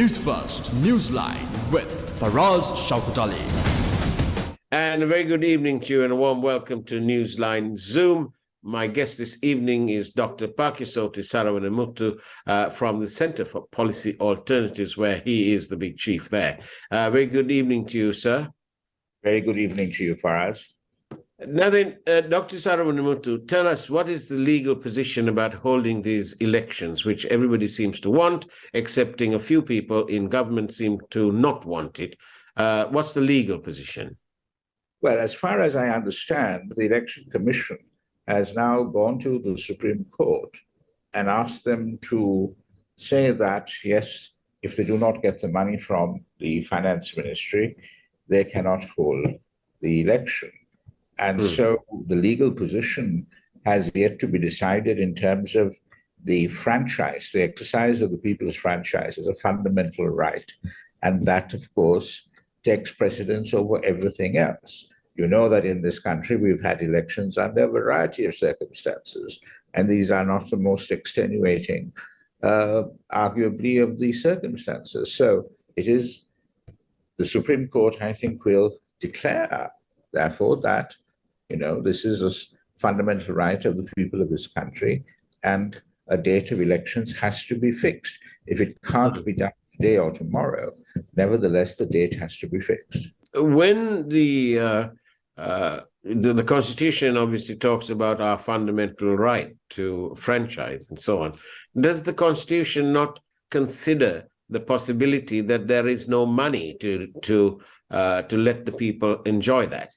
Newsfirst, Newsline with Faraz Shaukat Ali. And a very good evening to you and a warm welcome to Newsline Zoom. My guest this evening is Dr. Paikiasothy Saravanamuttu from the Center for Policy Alternatives, where he is the big chief there. Very good evening to you, sir. Very good evening to you, Faraz. Now then, Dr. Saravanamuttu, tell us, what is the legal position about holding these elections, which everybody seems to want, excepting a few people in government seem to not want it. What's the legal position? Well, as far as I understand, the Election Commission has now gone to the Supreme Court and asked them to say that, yes, if they do not get the money from the Finance Ministry, they cannot hold the election. And so the legal position has yet to be decided in terms of the franchise. The exercise of the people's franchise is a fundamental right. And that, of course, takes precedence over everything else. You know that in this country, we've had elections under a variety of circumstances, and these are not the most extenuating, arguably, of the circumstances. So it is the Supreme Court, I think, will declare, therefore, that this is a fundamental right of the people of this country, and a date of elections has to be fixed. If it can't be done today or tomorrow, nevertheless, the date has to be fixed. When the Constitution obviously talks about our fundamental right to franchise and so on, does the Constitution not consider the possibility that there is no money to let the people enjoy that?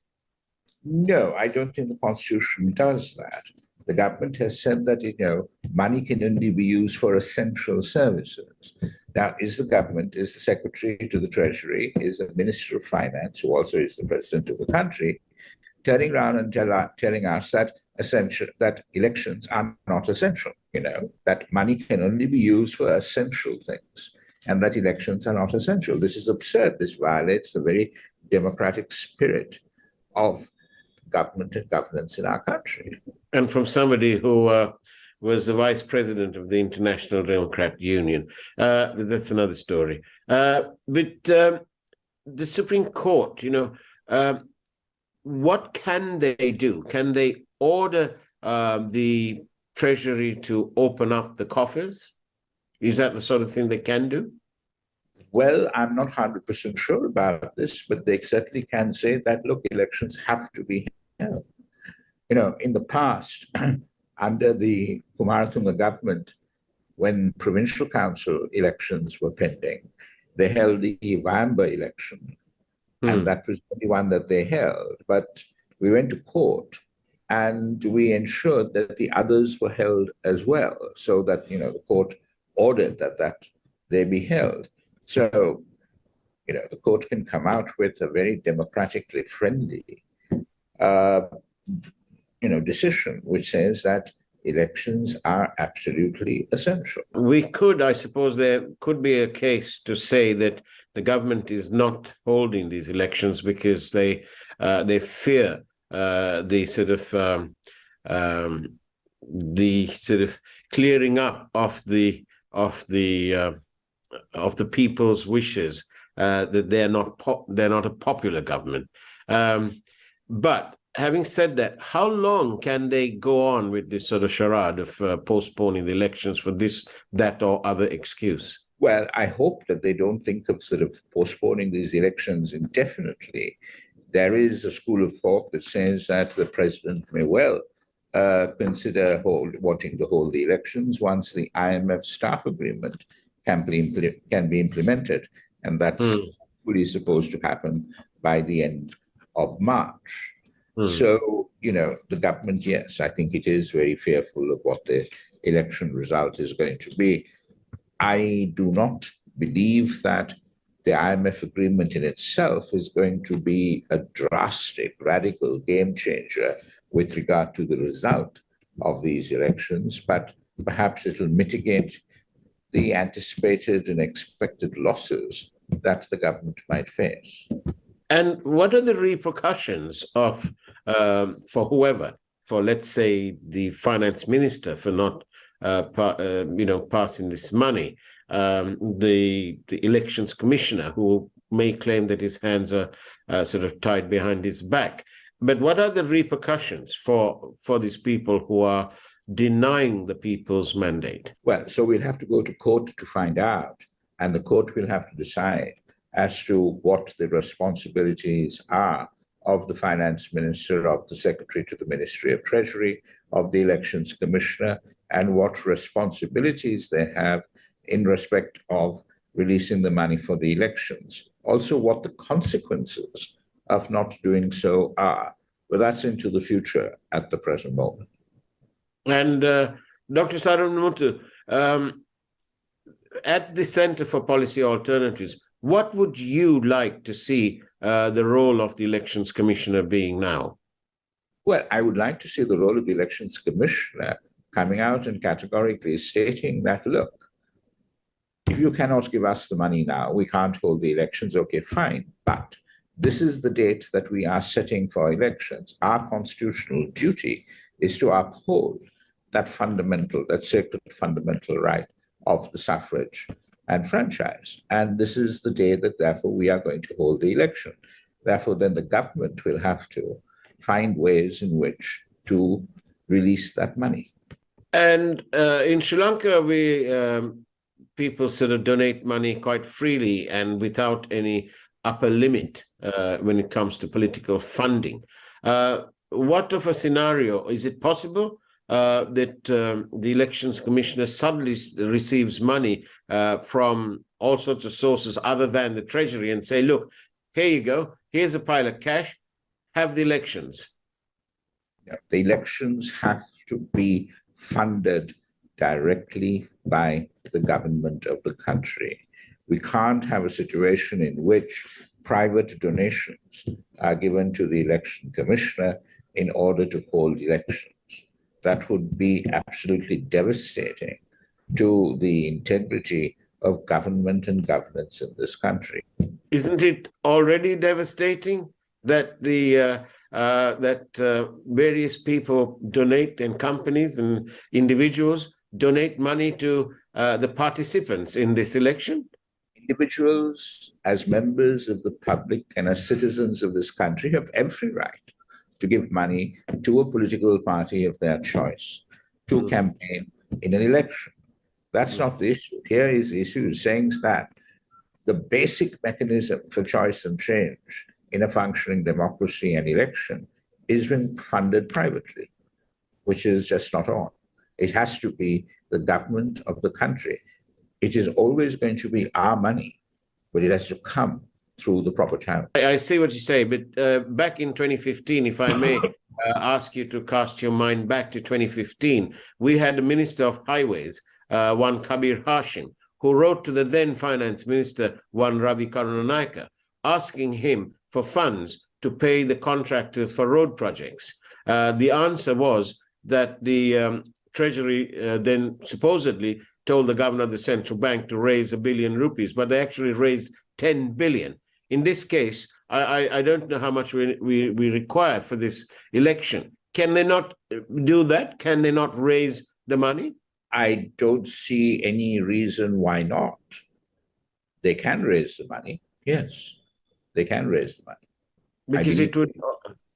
No, I don't think the Constitution does that. The government has said that, money can only be used for essential services. Now, is the Secretary to the Treasury, is the Minister of Finance, who also is the President of the country, turning around and telling us that elections are not essential, that money can only be used for essential things, and that elections are not essential. This is absurd. This violates the very democratic spirit of government and governance in our country. And from somebody who was the vice president of the International Democrat Union. That's another story. But the Supreme Court, what can they do? Can they order the Treasury to open up the coffers? Is that the sort of thing they can do? Well, I'm not 100% sure about this, but they certainly can say that, look, elections have to be held. In the past, under the Kumaratunga government, when provincial council elections were pending, they held the Vamba election, and that was the only one that they held. But we went to court, and we ensured that the others were held as well, so that, the court ordered that they be held. So, the court can come out with a very democratically friendly decision, which says that elections are absolutely essential. I suppose there could be a case to say that the government is not holding these elections because they fear the sort of clearing up of the people's wishes, that they're not a popular government. But having said that, how long can they go on with this sort of charade of postponing the elections for this, that, or other excuse? Well, I hope that they don't think of sort of postponing these elections indefinitely. There is a school of thought that says that the president may well consider wanting to hold the elections once the IMF staff agreement can be implemented, and that's fully supposed to happen by the end of March. So, the government, yes, I think it is very fearful of what the election result is going to be. I do not believe that the IMF agreement in itself is going to be a drastic, radical game changer with regard to the result of these elections, but perhaps it will mitigate the anticipated and expected losses that the government might face. And what are the repercussions of for whoever, for let's say the finance minister, for not passing this money? the elections commissioner, who may claim that his hands are sort of tied behind his back. But what are the repercussions for these people who are denying the people's mandate? Well, so we'll have to go to court to find out, and the court will have to decide as to what the responsibilities are of the finance minister, of the secretary to the Ministry of Treasury, of the elections commissioner, and what responsibilities they have in respect of releasing the money for the elections. Also, what the consequences of not doing so are. But that's into the future at the present moment. And Dr. Saravanamuttu, at the Center for Policy Alternatives, what would you like to see the role of the Elections Commissioner being now? Well, I would like to see the role of the Elections Commissioner coming out and categorically stating that, look, if you cannot give us the money now, we can't hold the elections, okay, fine. But this is the date that we are setting for elections. Our constitutional duty is to uphold that fundamental, that sacred fundamental right of the suffrage and franchise. And this is the day that, therefore, we are going to hold the election. Therefore, then the government will have to find ways in which to release that money. And in Sri Lanka, people sort of donate money quite freely and without any upper limit when it comes to political funding. What of a scenario? Is it possible that the Elections Commissioner suddenly receives money from all sorts of sources other than the Treasury and say, look, here you go, here's a pile of cash, have the elections? Yeah, the elections have to be funded directly by the government of the country. We can't have a situation in which private donations are given to the election commissioner in order to hold elections. That would be absolutely devastating to the integrity of government and governance in this country. Isn't it already devastating that various people donate, and companies and individuals donate money to the participants in this election? Individuals, as members of the public and as citizens of this country, have every right to give money to a political party of their choice to campaign in an election. That's not the issue. Here is the issue saying that the basic mechanism for choice and change in a functioning democracy and election is being funded privately, which is just not on. It has to be the government of the country. It is always going to be our money, but it has to come through the proper channel. I see what you say, but back in 2015, if I may ask you to cast your mind back to 2015, we had a Minister of Highways, one Kabir Hashim, who wrote to the then Finance Minister, one Ravi Karunanayake, asking him for funds to pay the contractors for road projects. The answer was that the Treasury then supposedly told the governor of the central bank to raise ₹1 billion, but they actually raised 10 billion. In this case, I don't know how much we require for this election. Can they not do that? Can they not raise the money? I don't see any reason why not. They can raise the money. Yes, they can raise the money. Because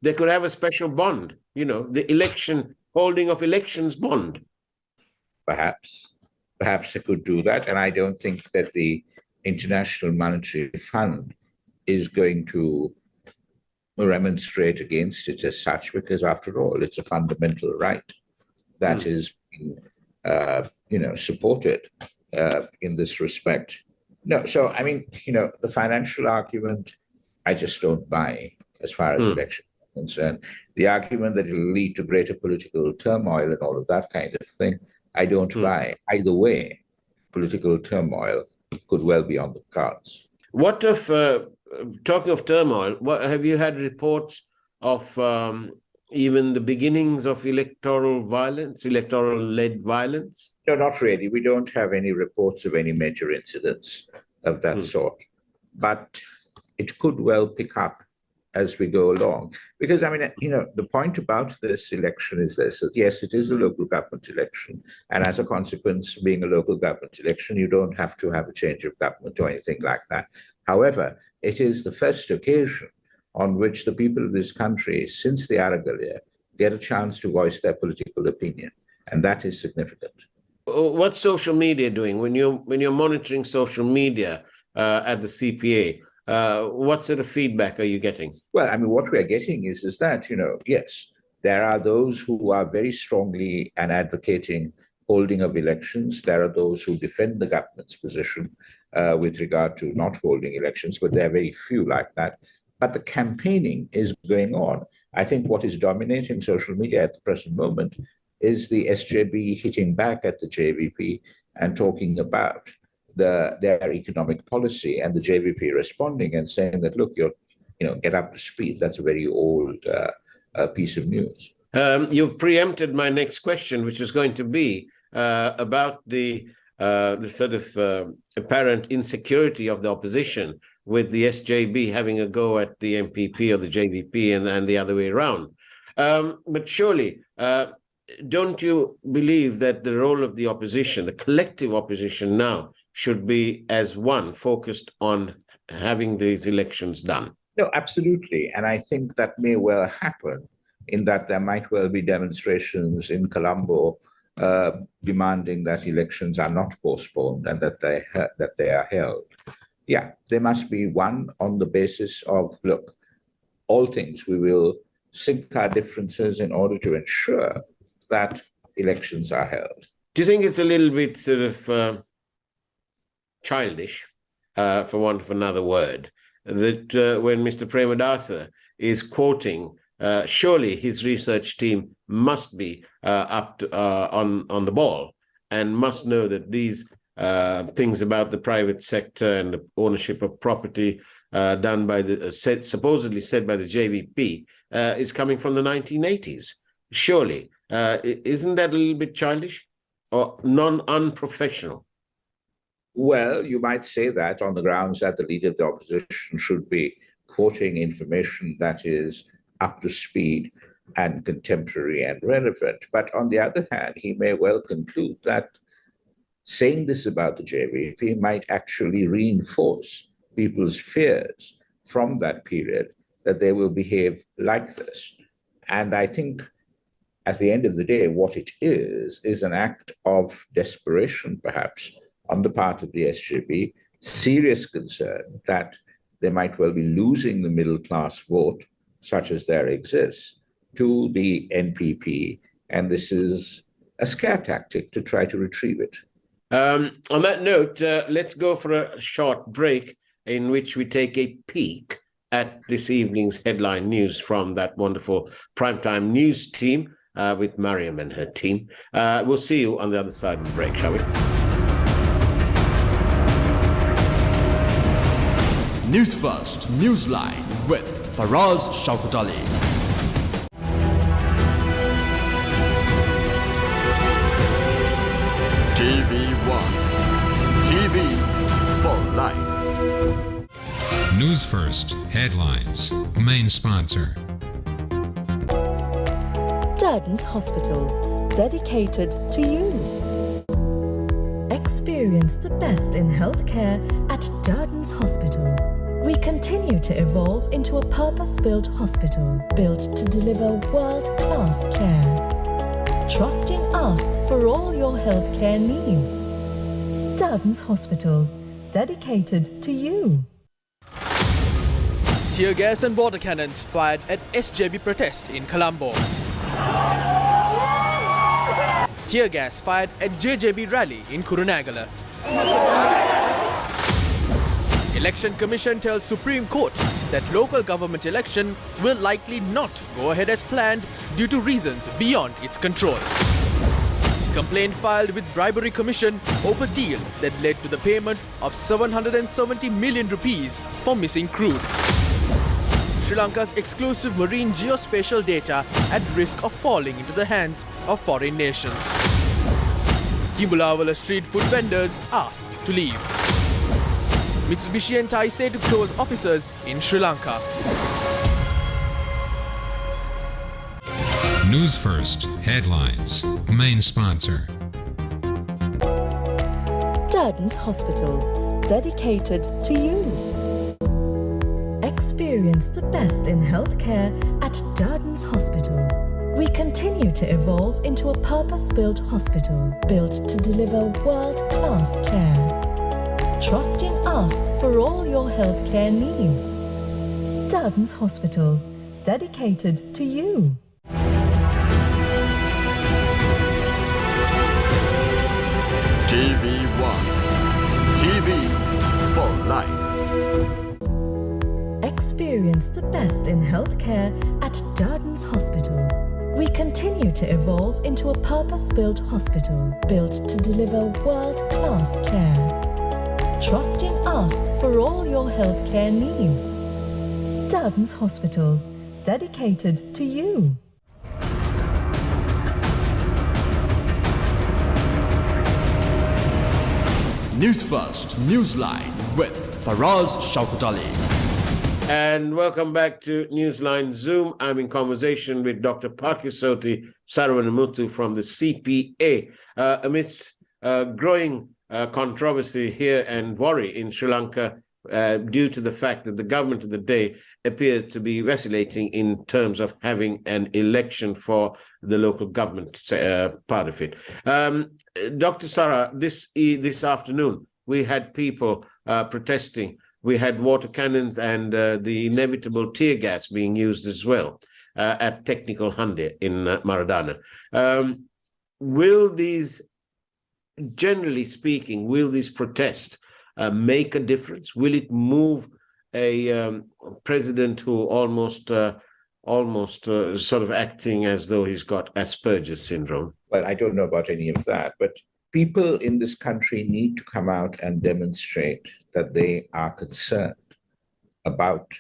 they could have a special bond, the holding of elections bond. Perhaps they could do that. And I don't think that the International Monetary Fund is going to remonstrate against it as such, because after all, it's a fundamental right that is being supported in this respect. No, so I mean, the financial argument, I just don't buy as far as election is concerned. The argument that it will lead to greater political turmoil and all of that kind of thing, I don't buy. Either way, political turmoil could well be on the cards. What of, talking of turmoil, have you had reports of even the beginnings of electoral-led violence? No, not really. We don't have any reports of any major incidents of that sort. But it could well pick up as we go along. Because, I mean, the point about this election is this: that yes, it is a local government election. And as a consequence, being a local government election, you don't have to have a change of government or anything like that. However, it is the first occasion on which the people of this country, since the Aragalia, get a chance to voice their political opinion. And that is significant. What's social media doing? When you're monitoring social media at the CPA, what sort of feedback are you getting? Well, I mean, what we are getting is that, yes, there are those who are very strongly and advocating holding of elections. There are those who defend the government's position with regard to not holding elections, but there are very few like that. But the campaigning is going on. I think what is dominating social media at the present moment is the SJB hitting back at the JVP and talking about their economic policy, and the JVP responding and saying that, look, get up to speed. That's a very old piece of news. You've preempted my next question, which is going to be about the sort of apparent insecurity of the opposition with the SJB having a go at the MPP or the JVP and the other way around. But surely, don't you believe that the role of the opposition, the collective opposition now, should be as one focused on having these elections done? No, absolutely. And I think that may well happen, in that there might well be demonstrations in Colombo demanding that elections are not postponed and that they are held. Yeah, there must be one on the basis of, look, all things, we will sink our differences in order to ensure that elections are held. Do you think it's a little bit sort of childish, for want of another word, that when Mr. Premadasa is quoting, surely his research team must be up to, on the ball and must know that these things about the private sector and the ownership of property done by supposedly said by the JVP is coming from the 1980s. Surely, isn't that a little bit childish or unprofessional? Well, you might say that on the grounds that the leader of the opposition should be quoting information that is up to speed and contemporary and relevant. But on the other hand, he may well conclude that saying this about the JVP might actually reinforce people's fears from that period that they will behave like this. And I think at the end of the day, what it is an act of desperation, perhaps, on the part of the SJB, serious concern that they might well be losing the middle class vote, such as there exists, to the NPP. And this is a scare tactic to try to retrieve it. On that note, let's go for a short break in which we take a peek at this evening's headline news from that wonderful primetime news team with Mariam and her team. We'll see you on the other side of the break, shall we? Newsfirst Newsline with Faraz Shaukat Ali. TV1, TV for life. Newsfirst headlines. Main sponsor. Durden's Hospital, dedicated to you. Experience the best in healthcare at Durden's Hospital. We continue to evolve into a purpose-built hospital built to deliver world-class care. Trusting us for all your healthcare needs. Durden's Hospital, dedicated to you. Tear gas and water cannons fired at SJB protest in Colombo. Tear gas fired at JJB rally in Kurunegala. Election Commission tells Supreme Court that local government election will likely not go ahead as planned due to reasons beyond its control. Complaint filed with Bribery Commission over deal that led to the payment of 770 million rupees for missing crude. Sri Lanka's exclusive marine geospatial data at risk of falling into the hands of foreign nations. Kimbulawala street food vendors asked to leave. Mitsubishi and Taisei to close offices in Sri Lanka. News First Headlines. Main sponsor. Dardens Hospital, dedicated to you. Experience the best in healthcare at Dardens Hospital. We continue to evolve into a purpose-built hospital, built to deliver world-class care. Trusting us for all your healthcare needs. Dardens Hospital, dedicated to you. TV1. TV for life. Experience the best in healthcare at Dardens Hospital. We continue to evolve into a purpose-built hospital, built to deliver world-class care. Trusting us for all your healthcare needs. Dardens Hospital, dedicated to you. Newsfirst Newsline with Faraz Shaukat Ali. And welcome back to Newsline Zoom. I'm in conversation with Dr. Paikiasothy Saravanamuttu from the CPA. Amidst growing controversy here and worry in Sri Lanka due to the fact that the government of the day appears to be vacillating in terms of having an election for the local government part of it. Dr. Sara, this afternoon, we had people protesting. We had water cannons and the inevitable tear gas being used as well at Technical Hande in Maradana. Will these, generally speaking, will these protests make a difference? Will it move a president who almost sort of acting as though he's got Asperger's syndrome? Well, I don't know about any of that, but people in this country need to come out and demonstrate that they are concerned about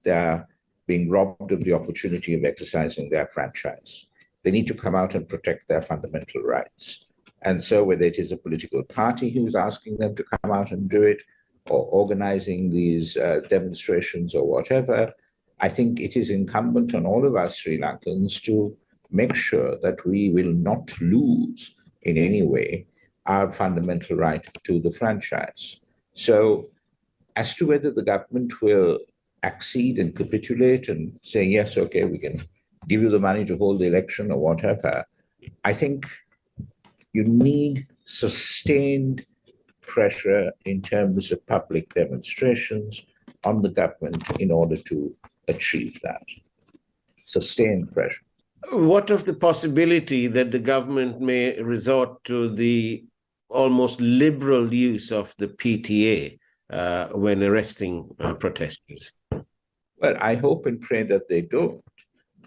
their being robbed of the opportunity of exercising their franchise. They need to come out and protect their fundamental rights. And so whether it is a political party who's asking them to come out and do it, or organizing these demonstrations or whatever, I think it is incumbent on all of us Sri Lankans to make sure that we will not lose in any way our fundamental right to the franchise. So as to whether the government will accede and capitulate and say, yes, okay, we can give you the money to hold the election or whatever, I think you need sustained pressure in terms of public demonstrations on the government in order to achieve that. Sustained pressure. What of the possibility that the government may resort to the almost liberal use of the PTA when arresting protesters? Well, I hope and pray that they don't.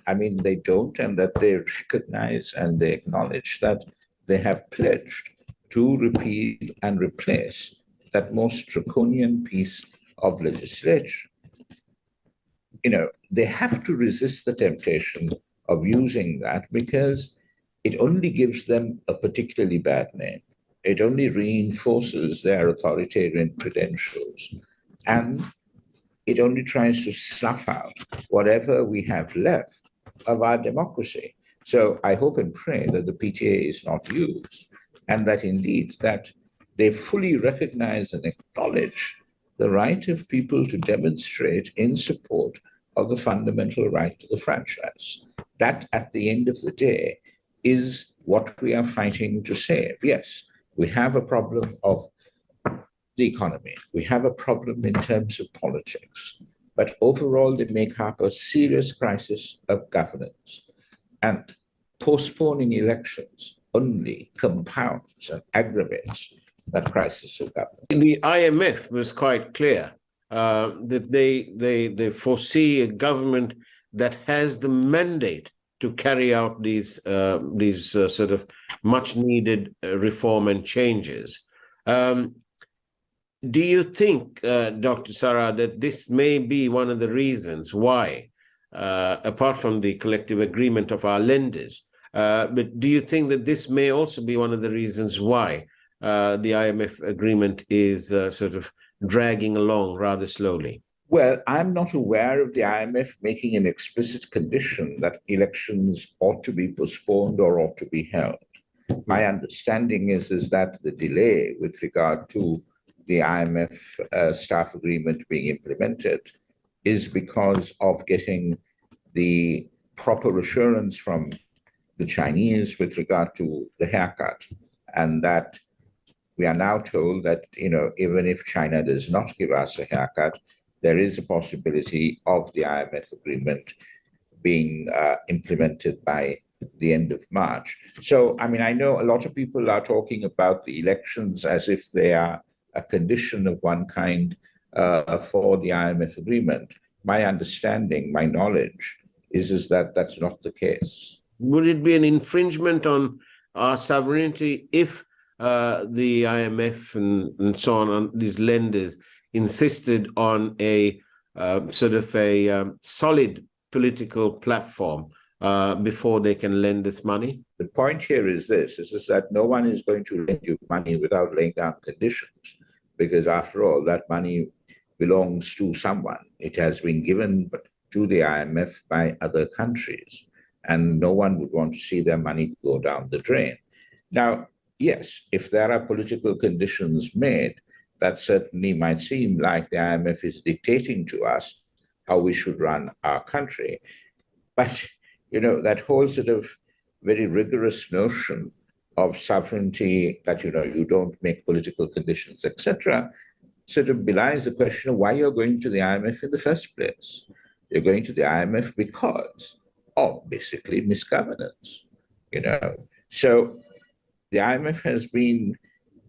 I mean, they don't, and that they recognize and they acknowledge that they have pledged to repeal and replace that most draconian piece of legislation. You know, they have to resist the temptation of using that because it only gives them a particularly bad name. It only reinforces their authoritarian credentials. And it only tries to snuff out whatever we have left of our democracy. So I hope and pray that the PTA is not used, and that indeed that they fully recognize and acknowledge the right of people to demonstrate in support of the fundamental right to the franchise. That, at the end of the day, is what we are fighting to save. Yes, we have a problem of the economy. We have a problem in terms of politics. But overall, they make up a serious crisis of governance. And postponing elections only compounds and aggravates that crisis of governance. The IMF was quite clear that they foresee a government that has the mandate to carry out these sort of much needed reform and changes. Do you think, Dr. Sara, that this may be one of the reasons why, apart from the collective agreement of our lenders, but do you think that this may also be one of the reasons why the IMF agreement is sort of dragging along rather slowly? Well, I'm not aware of the IMF making an explicit condition that elections ought to be postponed or ought to be held. My understanding is that the delay with regard to the IMF staff agreement being implemented is because of getting the proper assurance from the Chinese with regard to the haircut, and that we are now told that, even if China does not give us a haircut, there is a possibility of the IMF agreement being implemented by the end of March. So, I mean, I know a lot of people are talking about the elections as if they are a condition of one kind for the IMF agreement. My understanding, my knowledge is that that's not the case. Would it be an infringement on our sovereignty if the IMF and so on these lenders insisted on a sort of a solid political platform before they can lend us money? The point here is this, is that no one is going to lend you money without laying down conditions, because after all, that money belongs to someone. It has been given to the IMF by other countries, and no one would want to see their money go down the drain. Now, yes, if there are political conditions made, that certainly might seem like the IMF is dictating to us how we should run our country. But, that whole sort of very rigorous notion of sovereignty, that, you don't make political conditions, etc., sort of belies the question of why you're going to the IMF in the first place. You're going to the IMF because of basically misgovernance, So the IMF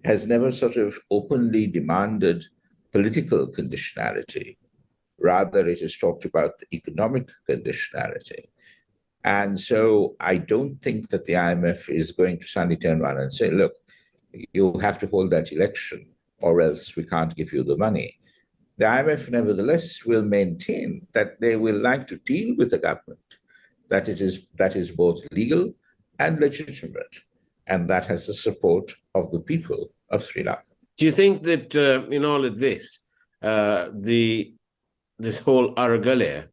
has never sort of openly demanded political conditionality. Rather, it has talked about the economic conditionality. And so I don't think that the IMF is going to suddenly turn around and say, look, you have to hold that election or else we can't give you the money. The IMF, nevertheless, will maintain that they will like to deal with the government, that is both legal and legitimate, and that has the support of the people of Sri Lanka. Do you think that in all of this, this whole Aragalia,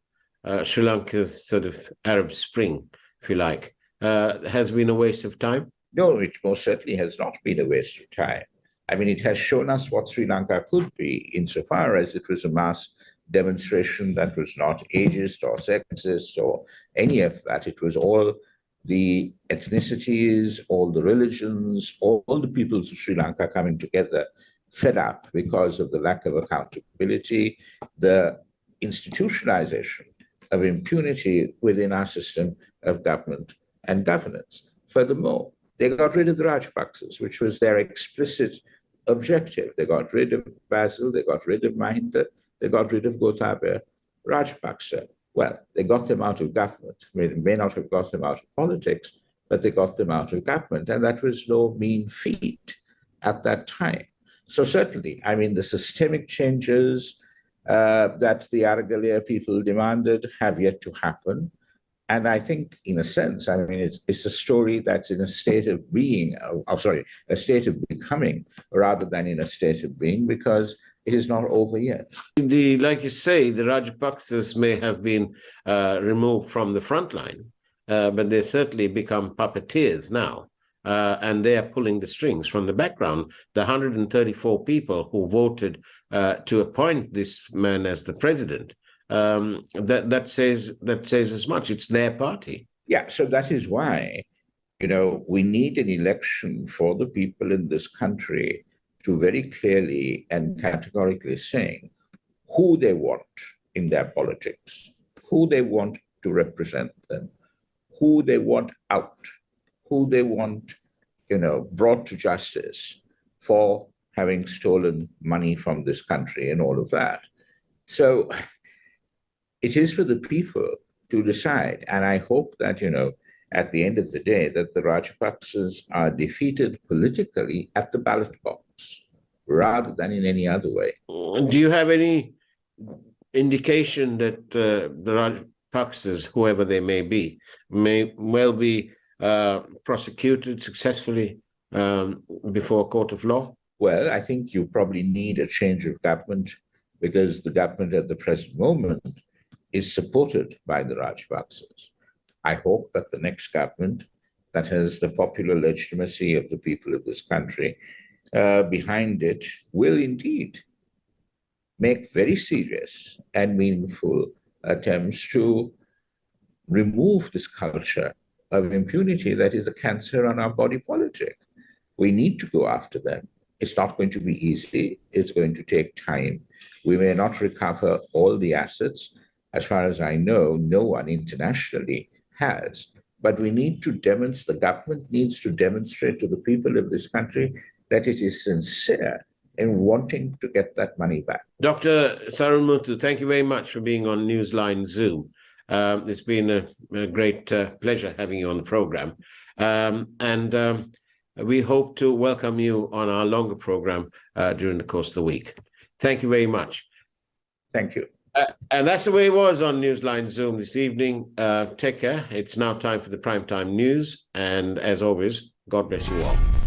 Sri Lanka's sort of Arab Spring, if you like, has been a waste of time? No, it most certainly has not been a waste of time. I mean, it has shown us what Sri Lanka could be, insofar as it was a mass demonstration that was not ageist or sexist or any of that. It was all the ethnicities, all the religions, all the peoples of Sri Lanka coming together, fed up because of the lack of accountability, the institutionalization of impunity within our system of government and governance. Furthermore, they got rid of the Rajapaksas, which was their explicit objective. They got rid of Basil, they got rid of Mahinda, they got rid of Gotabaya Rajapaksa. Well, they got them out of government. I mean, they may not have got them out of politics, but they got them out of government. And that was no mean feat at that time. So certainly, I mean, the systemic changes that the Aragalia people demanded have yet to happen. And I think, in a sense, I mean, it's a story that's in a state of being, a state of becoming, rather than in a state of being, because it is not over yet. Like you say, the Rajapaksas may have been removed from the front line, but they certainly become puppeteers now. And they are pulling the strings from the background. The 134 people who voted to appoint this man as the president, that says as much. It's their party. Yeah, so that is why, we need an election for the people in this country to very clearly and categorically saying who they want in their politics, who they want to represent them, who they want out, who they want, brought to justice for having stolen money from this country and all of that. So it is for the people to decide. And I hope that, at the end of the day, that the Rajapaksas are defeated politically at the ballot box rather than in any other way. Do you have any indication that the Rajapaksas, whoever they may be, may well be prosecuted successfully before a court of law? Well, I think you probably need a change of government because the government at the present moment is supported by the Rajapaksas. I hope that the next government that has the popular legitimacy of the people of this country behind it will indeed make very serious and meaningful attempts to remove this culture of impunity that is a cancer on our body politic. We need to go after them. It's not going to be easy. It's going to take time. We may not recover all the assets. As far as I know, no one internationally has. But we need to demonstrate, the government needs to demonstrate to the people of this country that it is sincere in wanting to get that money back. Dr. Saravanamuttu, thank you very much for being on Newsline Zoom. It's been a great pleasure having you on the program. We hope to welcome you on our longer program during the course of the week. Thank you very much. Thank you. And that's the way it was on Newsline Zoom this evening. Take care. It's now time for the primetime news. And as always, God bless you all.